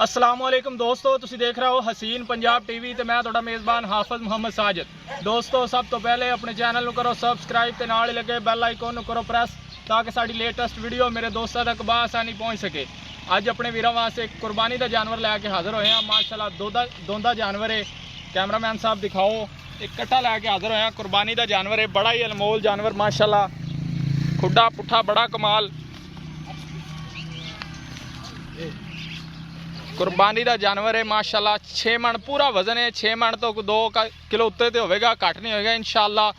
अस्सलामुअलैकुम दोस्तों, तुसी देख रहे हो हसीन पंजाब टीवी ते मैं तुहाडा मेज़बान हाफिज़ मुहम्मद साजिद। दोस्तों सब तो पहले अपने चैनल नूं करो सबसक्राइब ते नाल लगे बैल आइकन नूं करो प्रेस ताकि साडी लेटेस्ट वीडियो मेरे दोस्तों तक बासानी पहुँच सके। अज अपने वीरों वास्ते एक कुर्बानी का जानवर लैके हाज़र होए हैं। माशाल्लाह दोंदा जानवर है। कैमरामैन साहब दिखाओ, एक कट्टा लैके हाज़र होए हैं। कुर्बानी का जानवर है, बड़ा ही अनमोल जानवर माशाल्लाह। खुड्डा पुट्ठा बड़ा कमाल। कुर्बानी का जानवर है माशाल्लाह। 6 मन पूरा वजन है। 6 मन तो 2 किलो उत्ते तो होगा, घट नहीं होगा इंशाल्लाह।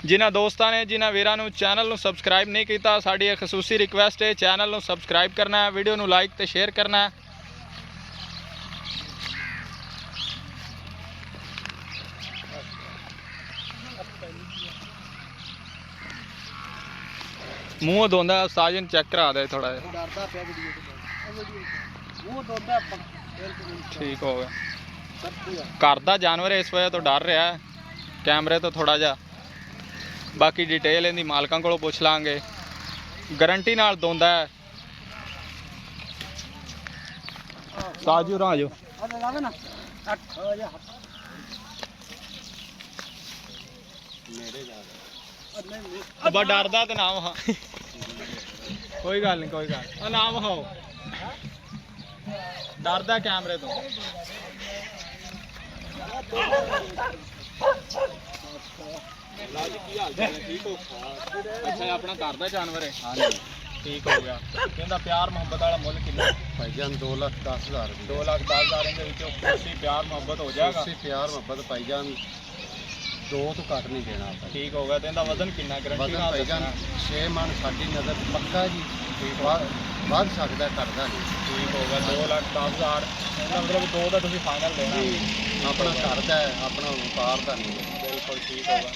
जिन्होंने दोस्तों ने जिन्होंने वीरों ने चैनल को सबसक्राइब नहीं किया, साड़ी एक खसूसी रिक्वेस्ट है, चैनल को सबसक्राइब करना है, वीडियो को लाइक तो शेयर करना है। मूँह धोंदा साजन चेक करा दे थोड़ा जिहा। ठीक हो गया। घर का जानवर है, इस वजह तो डर रहा है कैमरे तो थोड़ा जा। बाकी डिटेल इहदी मालकां कोलों पुछ लांगे। गारंटी नाल दोंदा है। साजू आ जाओ। अब डरदा तो ना वहा कोई गल नहीं, कोई गल ना वहाओ। डरदा कैमरे तो। ठीक हो। अच्छा अपना घर का जानवर है। हाँ ठीक हो गया। कहता प्यार मुहब्बत वाला मुल कितना भाईजान 2,10,000 2,10,000 खुशी प्यार मुहब्बत हो जाएगा। प्यार मुहब्बत भाईजान 2 तो घट नहीं देना। ठीक हो गया। तो वजन कितना वजन भाईजान 6 मन साडी नज़र पक्का जी। बढ़ सकता है, घटदा नहीं। ठीक हो गया। 2,10,000 मतलब 2 का तुम फाइनल देना। अपना घर का है, अपना व्यापार का नहीं। बिल्कुल ठीक होगा।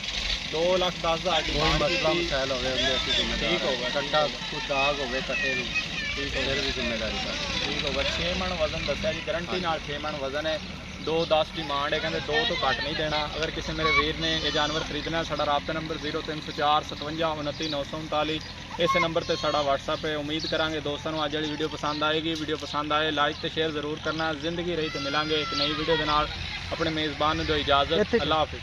2,10,000 की मसला मसैल होवे उनके असली जिम्मेदार। ठीक होगा। कट्टा कोई दाग होवे कट्टे नूं, ठीक फिर भी जिम्मेदारी का। ठीक होगा। 6 मन वजन दस्या जी, गारंटी नाल 6 मन वजन है। 2,10 डिमांड है, कहते 2 तो घट नहीं देना। अगर किसी मेरे वीर ने यह जानवर खरीदना है, साडा राबता नंबर 0304 57 29 939 इस नंबर पर साडा व्हाट्सअप है। उम्मीद करांगे दोस्तों अज वाली वीडियो पसंद आएगी। वीडियो पसंद आए लाइक तो शेयर जरूर करना। जिंदगी रही तो मिलांगे एक नई वीडियो के नाल। अपने मेज़बान को दो इजाज़त। अल्लाह हाफिज़।